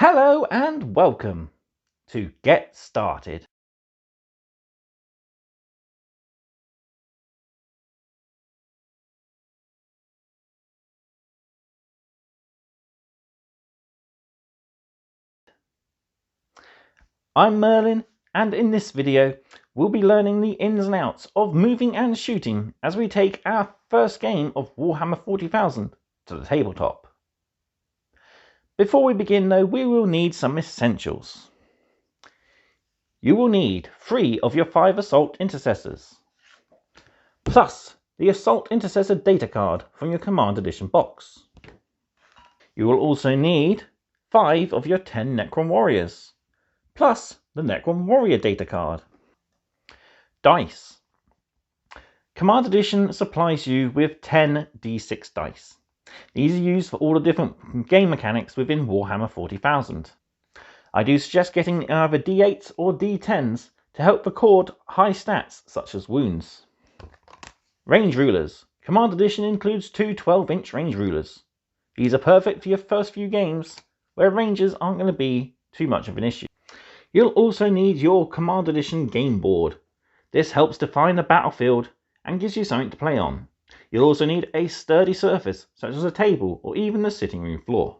Hello and welcome to Get Started. I'm Merlin, and in this video we'll be learning the ins and outs of moving and shooting as we take our first game of Warhammer 40,000 to the tabletop. Before we begin though, we will need some essentials. You will need 3 of your 5 Assault Intercessors, plus the Assault Intercessor data card from your Command Edition box. You will also need 5 of your 10 Necron Warriors, plus the Necron Warrior data card. Dice. Command Edition supplies you with 10 D6 dice. These are used for all the different game mechanics within Warhammer 40,000. I do suggest getting either D8s or D10s to help record high stats such as wounds. Range rulers. Command Edition includes 2 12-inch range rulers. These are perfect for your first few games where ranges aren't going to be too much of an issue. You'll also need your Command Edition game board. This helps define the battlefield and gives you something to play on. You'll also need a sturdy surface such as a table or even the sitting room floor.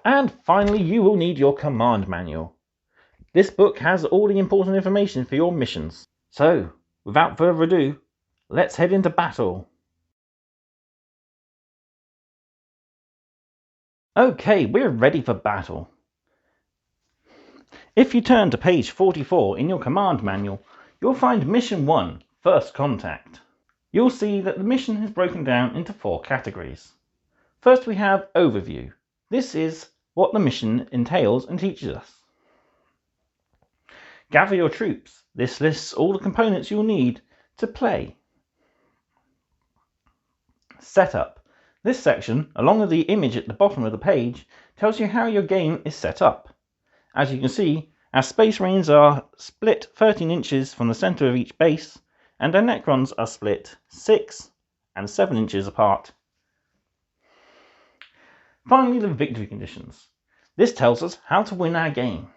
And finally, you will need your command manual. This book has all the important information for your missions. So, without further ado, let's head into battle. Okay, we're ready for battle. If you turn to page 44 in your command manual, you'll find Mission 1, First Contact. You'll see that the mission is broken down into 4 categories. First we have Overview. This is what the mission entails and teaches us. Gather your troops. This lists all the components you'll need to play. Setup. This section, along with the image at the bottom of the page, tells you how your game is set up. As you can see, our space marines are split 13 inches from the centre of each base, and our Necrons are split 6 and 7 inches apart. Finally, the victory conditions. This tells us how to win our game.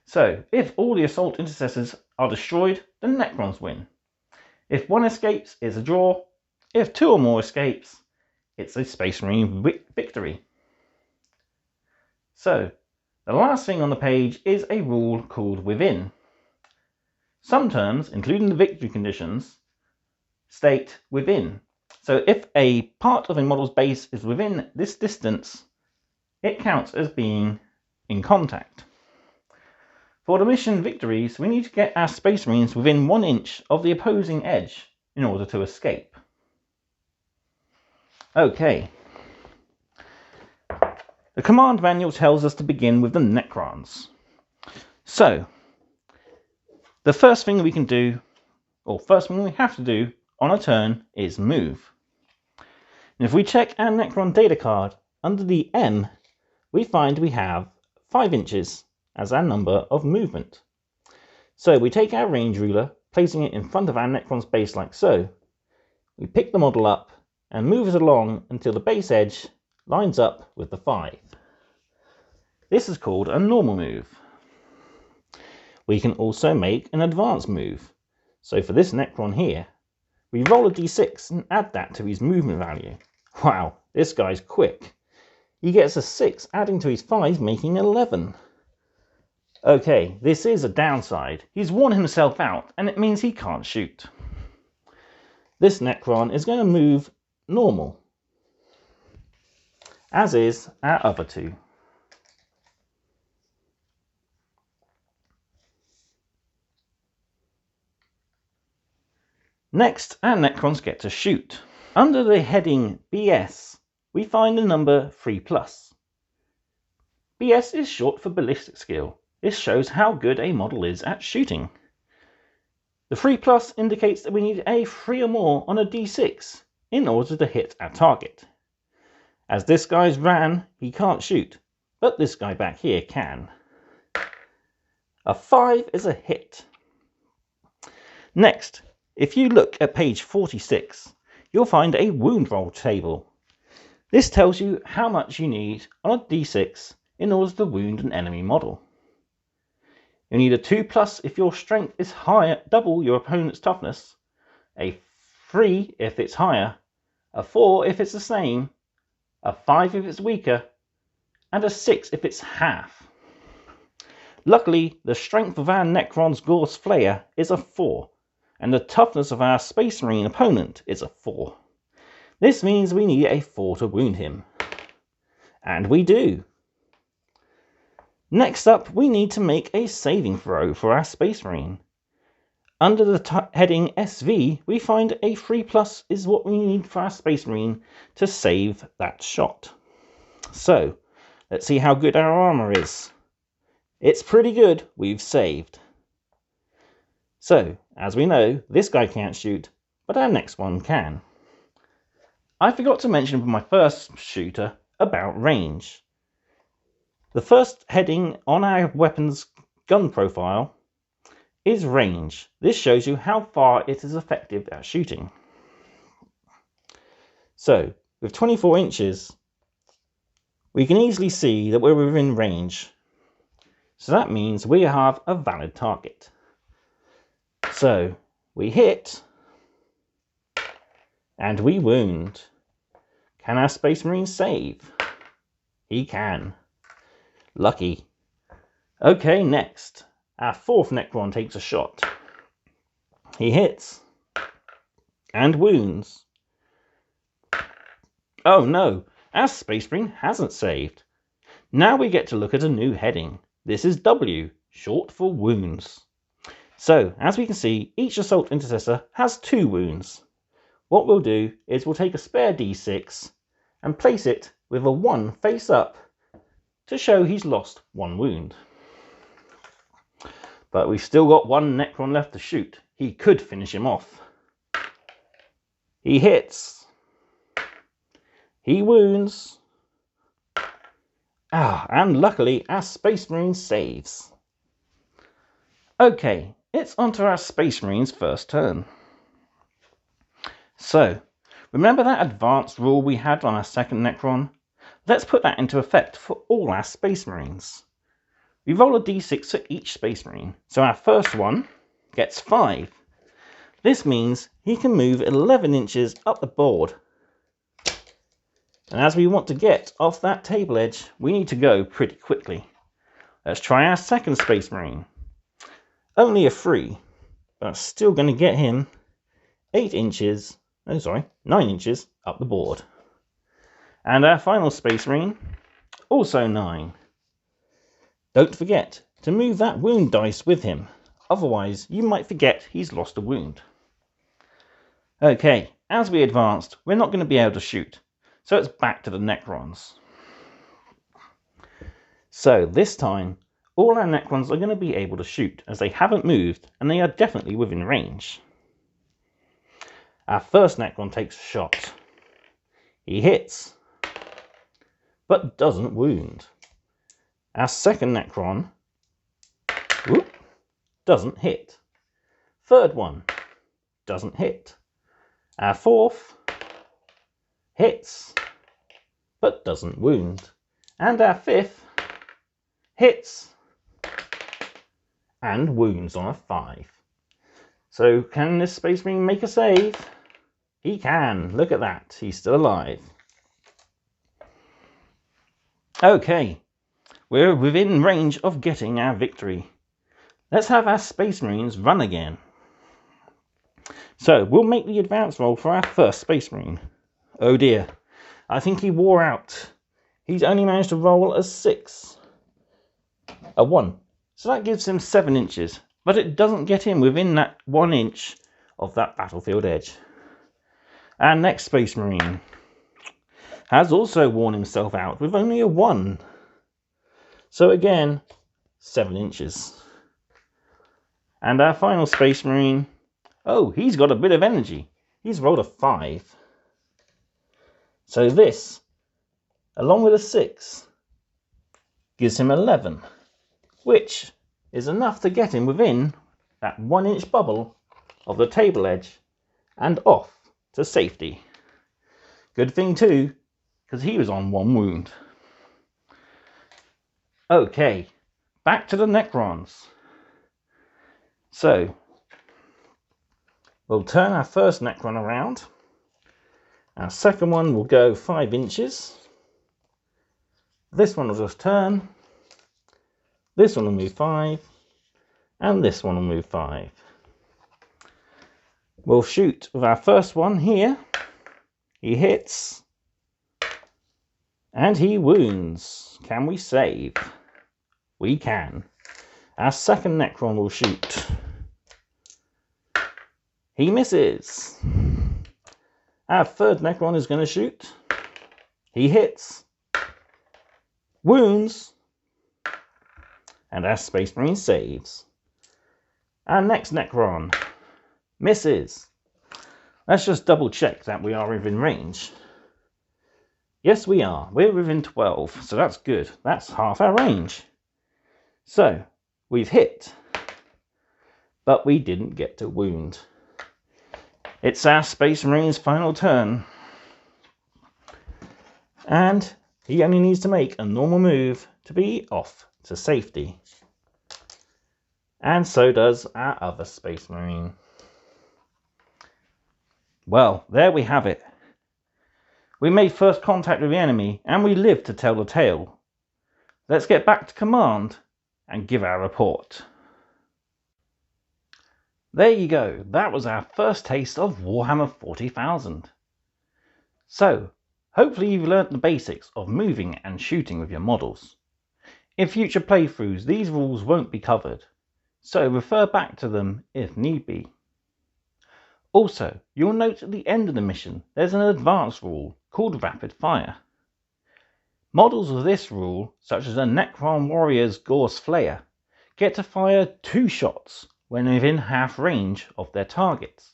So, if all the Assault Intercessors are destroyed, the Necrons win. If 1 escapes, it's a draw. If 2 or more escapes, it's a Space Marine victory. So, the last thing on the page is a rule called Within. Some terms, including the victory conditions, state within. So if a part of a model's base is within this distance, it counts as being in contact. For the mission victories, we need to get our Space Marines within 1 inch of the opposing edge in order to escape. Okay. The command manual tells us to begin with the Necrons. So, the first thing we have to do on a turn is move. And if we check our Necron data card, under the M, we find we have 5 inches as our number of movement. So we take our range ruler, placing it in front of our Necron's base like so. We pick the model up and move it along until the base edge lines up with the 5. This is called a normal move. We can also make an advanced move. So for this Necron here, we roll a d6 and add that to his movement value. Wow, this guy's quick. He gets a 6 adding to his 5, making 11. Okay, this is a downside. He's worn himself out and it means he can't shoot. This Necron is going to move normal, as is our other 2. Next, our Necrons get to shoot. Under the heading BS, we find the number 3+. BS is short for ballistic skill. This shows how good a model is at shooting. The 3+ indicates that we need a 3 or more on a d6 in order to hit our target. As this guy's ran, he can't shoot, but this guy back here can. A 5 is a hit. Next, if you look at page 46, you'll find a wound roll table. This tells you how much you need on a d6 in order to wound an enemy model. You need a 2+ if your strength is higher, double your opponent's toughness, a 3 if it's higher, a 4 if it's the same, a 5 if it's weaker, and a 6 if it's half. Luckily, the strength of our Necron's Gorse Flayer is a 4, and the toughness of our Space Marine opponent is a 4. This means we need a 4 to wound him. And we do. Next up, we need to make a saving throw for our Space Marine. Under the heading SV, we find a 3+ is what we need for our Space Marine to save that shot. So, let's see how good our armor is. It's pretty good, we've saved. So, as we know, this guy can't shoot, but our next one can. I forgot to mention with my first shooter about range. The first heading on our weapon's gun profile is range. This shows you how far it is effective at shooting. So, with 24 inches, we can easily see that we're within range. So that means we have a valid target. So, we hit, and we wound. Can our Space Marine save? He can. Lucky. Okay, next. Our 4th Necron takes a shot. He hits. And wounds. Oh no, our Space Marine hasn't saved. Now we get to look at a new heading. This is W, short for wounds. So, as we can see, each Assault Intercessor has 2 wounds. What we'll do is we'll take a spare d6 and place it with a 1 face up to show he's lost 1 wound. But we've still got 1 Necron left to shoot. He could finish him off. He hits. He wounds. And luckily our Space Marine saves. Okay, it's onto our Space Marine's first turn. So, remember that advanced rule we had on our second Necron? Let's put that into effect for all our Space Marines. We roll a d6 for each Space Marine, so our first one gets 5. This means he can move 11 inches up the board. And as we want to get off that table edge, we need to go pretty quickly. Let's try our second Space Marine. Only a 3, but still going to get him 9 inches up the board. And our final Space Marine, also 9. Don't forget to move that wound dice with him, otherwise you might forget he's lost a wound. Okay, as we advanced, we're not going to be able to shoot, so it's back to the Necrons. So this time, all our Necrons are going to be able to shoot, as they haven't moved and they are definitely within range. Our first Necron takes a shot. He hits, but doesn't wound. Our second Necron doesn't hit. Third one doesn't hit. Our fourth hits, but doesn't wound. And our fifth hits and wounds on a 5. So can this Space Marine make a save? He can. Look at that. He's still alive. Okay. We're within range of getting our victory. Let's have our Space Marines run again. So we'll make the advance roll for our first Space Marine. Oh dear. I think he wore out. He's only managed to roll a 6. A 1. So that gives him 7 inches. But it doesn't get him within that 1 inch of that battlefield edge. Our next Space Marine has also worn himself out with only a 1. So again, 7 inches. And our final Space Marine, oh, he's got a bit of energy. He's rolled a 5. So this, along with a 6, gives him 11, which is enough to get him within that 1 inch bubble of the table edge and off to safety. Good thing too, because he was on 1 wound. Okay, back to the Necrons. So, we'll turn our first Necron around. Our second one will go 5 inches. This one will just turn. This one will move 5. And this one will move 5. We'll shoot with our first one here. He hits. And he wounds. Can we save? We can. Our second Necron will shoot. He misses. Our third Necron is going to shoot. He hits. Wounds. And our Space Marine saves. Our next Necron misses. Let's just double check that we are within range. Yes, we are. We're within 12, so that's good. That's half our range. So, we've hit, but we didn't get to wound. It's our Space Marine's final turn. And he only needs to make a normal move to be off to safety. And so does our other Space Marine. Well, there we have it. We made first contact with the enemy, and we lived to tell the tale. Let's get back to command and give our report. There you go, that was our first taste of Warhammer 40,000. So, hopefully you've learnt the basics of moving and shooting with your models. In future playthroughs, these rules won't be covered, so refer back to them if need be. Also, you'll note at the end of the mission there's an advanced rule called Rapid Fire. Models of this rule, such as a Necron Warrior's Gorse Flayer, get to fire 2 shots when within half range of their targets.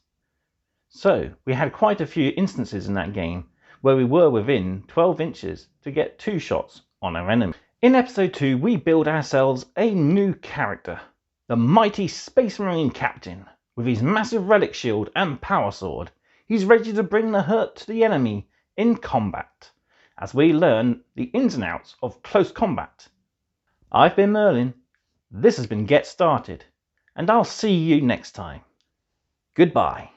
So, we had quite a few instances in that game where we were within 12 inches to get 2 shots on our enemy. In episode 2 we build ourselves a new character, the mighty Space Marine Captain. With his massive relic shield and power sword, he's ready to bring the hurt to the enemy in combat, as we learn the ins and outs of close combat. I've been Merlin, this has been Get Started, and I'll see you next time. Goodbye.